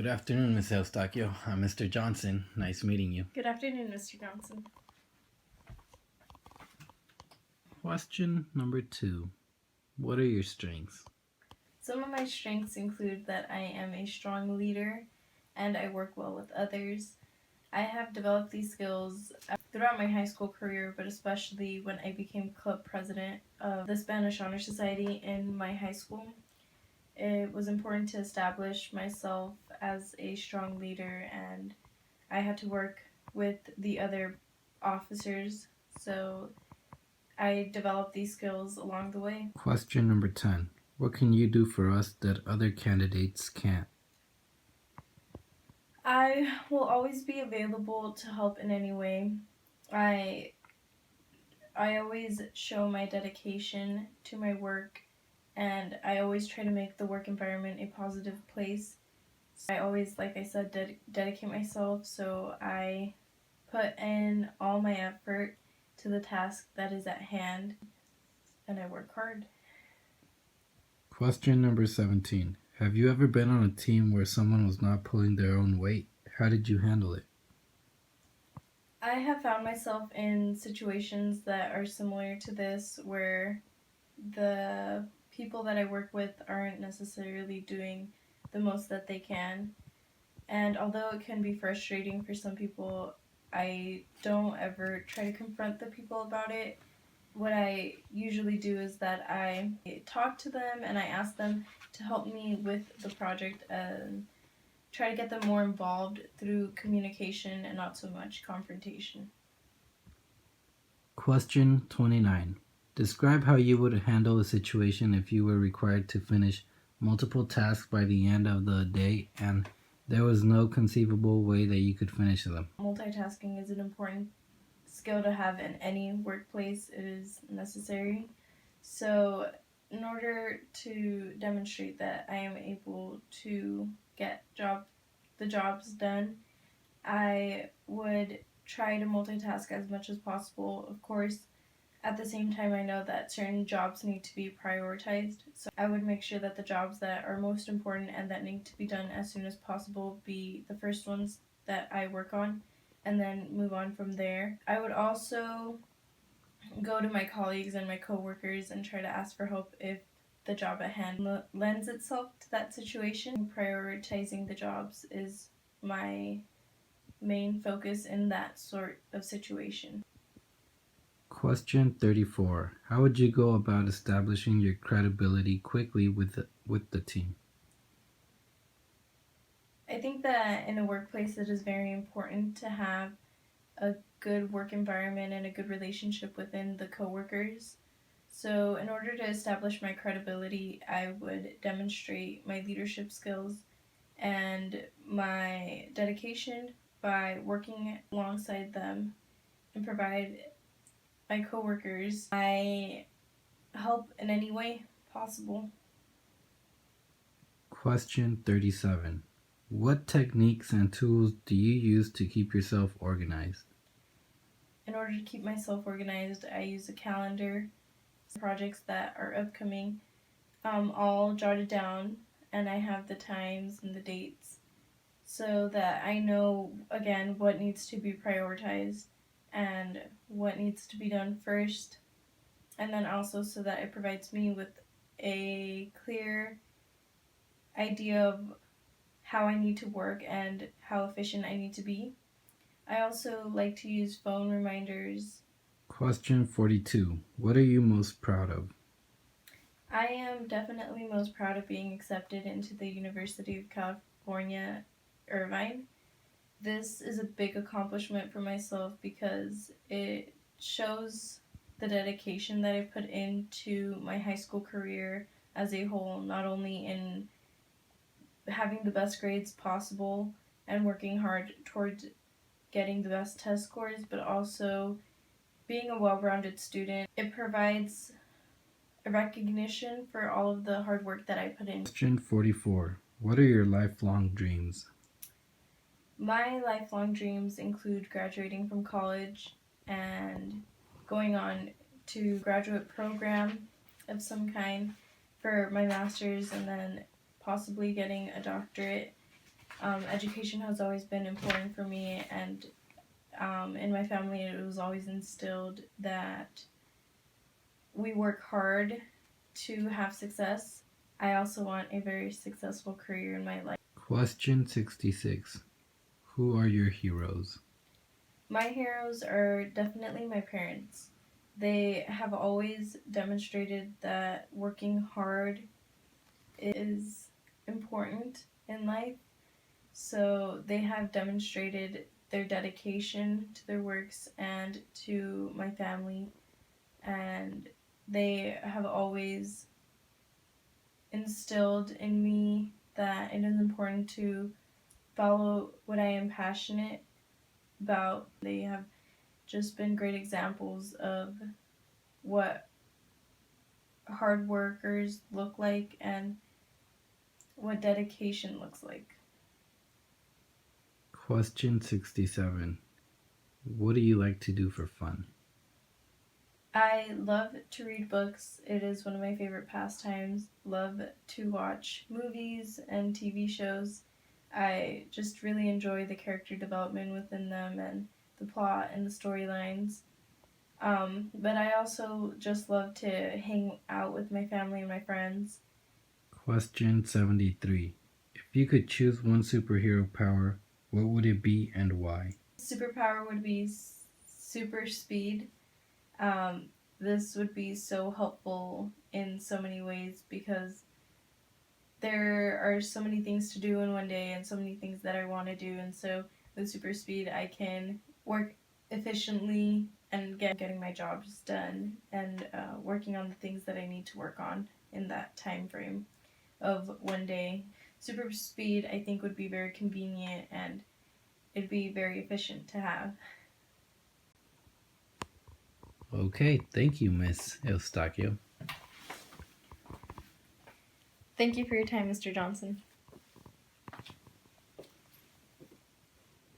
Good afternoon, Ms. Eustaquio. I'm Mr. Johnson. Nice meeting you. Good afternoon, Mr. Johnson. Question number 2. What are your strengths? Some of my strengths include that I am a strong leader and I work well with others. I have developed these skills throughout my high school career, but especially when I became club president of the Spanish Honor Society in my high school. It was important to establish myself as a strong leader, and I had to work with the other officers, so I developed these skills along the way. Question number 10. What can you do for us that other candidates can't? I will always be available to help in any way. I always show my dedication to my work, and I always try to make the work environment a positive place. I always, like I said, dedicate myself, so I put in all my effort to the task that is at hand, and I work hard. Question number 17. Have you ever been on a team where someone was not pulling their own weight? How did you handle it? I have found myself in situations that are similar to this, where the people that I work with aren't necessarily doing the most that they can. And although it can be frustrating for some people, I don't ever try to confront the people about it. What I usually do is that I talk to them and I ask them to help me with the project and try to get them more involved through communication and not so much confrontation. Question 29. Describe how you would handle a situation if you were required to finish multiple tasks by the end of the day and there was no conceivable way that you could finish them. Multitasking is an important skill to have in any workplace. It is necessary. So in order to demonstrate that I am able to get the jobs done, I would try to multitask as much as possible. Of course, at the same time, I know that certain jobs need to be prioritized, so I would make sure that the jobs that are most important and that need to be done as soon as possible be the first ones that I work on, and then move on from there. I would also go to my colleagues and my coworkers and try to ask for help if the job at hand lends itself to that situation. Prioritizing the jobs is my main focus in that sort of situation. Question 34. How would you go about establishing your credibility quickly with the team? I think that in a workplace it is very important to have a good work environment and a good relationship within the coworkers. So in order to establish my credibility, I would demonstrate my leadership skills and my dedication by working alongside them and provide my coworkers my help in any way possible. Question 37. What techniques and tools do you use to keep yourself organized? In order to keep myself organized, I use a calendar. Projects that are upcoming, all jotted down, and I have the times and the dates so that I know, again, what needs to be prioritized and what needs to be done first, and then also so that it provides me with a clear idea of how I need to work and how efficient I need to be. I also like to use phone reminders. Question 42. What are you most proud of? I am definitely most proud of being accepted into the University of California, Irvine. This is a big accomplishment for myself because it shows the dedication that I put into my high school career as a whole, not only in having the best grades possible and working hard towards getting the best test scores, but also being a well-rounded student. It provides a recognition for all of the hard work that I put in. Question 44. What are your lifelong dreams? My lifelong dreams include graduating from college and going on to graduate program of some kind for my master's and then possibly getting a doctorate. Education has always been important for me, and in my family, it was always instilled that we work hard to have success. I also want a very successful career in my life. Question 66. Who are your heroes? My heroes are definitely my parents. They have always demonstrated that working hard is important in life. So they have demonstrated their dedication to their works and to my family, and they have always instilled in me that it is important to follow what I am passionate about. They have just been great examples of what hard workers look like and what dedication looks like. Question 67. What do you like to do for fun? I love to read books. It is one of my favorite pastimes. Love to watch movies and TV shows. I just really enjoy the character development within them and the plot and the storylines. But I also just love to hang out with my family and my friends. Question 73. If you could choose one superhero power, what would it be and why? Superpower would be super speed. This would be so helpful in so many ways because there are so many things to do in one day and so many things that I want to do. And so with super speed, I can work efficiently and getting my jobs done and working on the things that I need to work on in that time frame of one day. Super speed, I think, would be very convenient and it'd be very efficient to have. Okay, thank you, Miss Eustaquio. Thank you for your time, Mr. Johnson.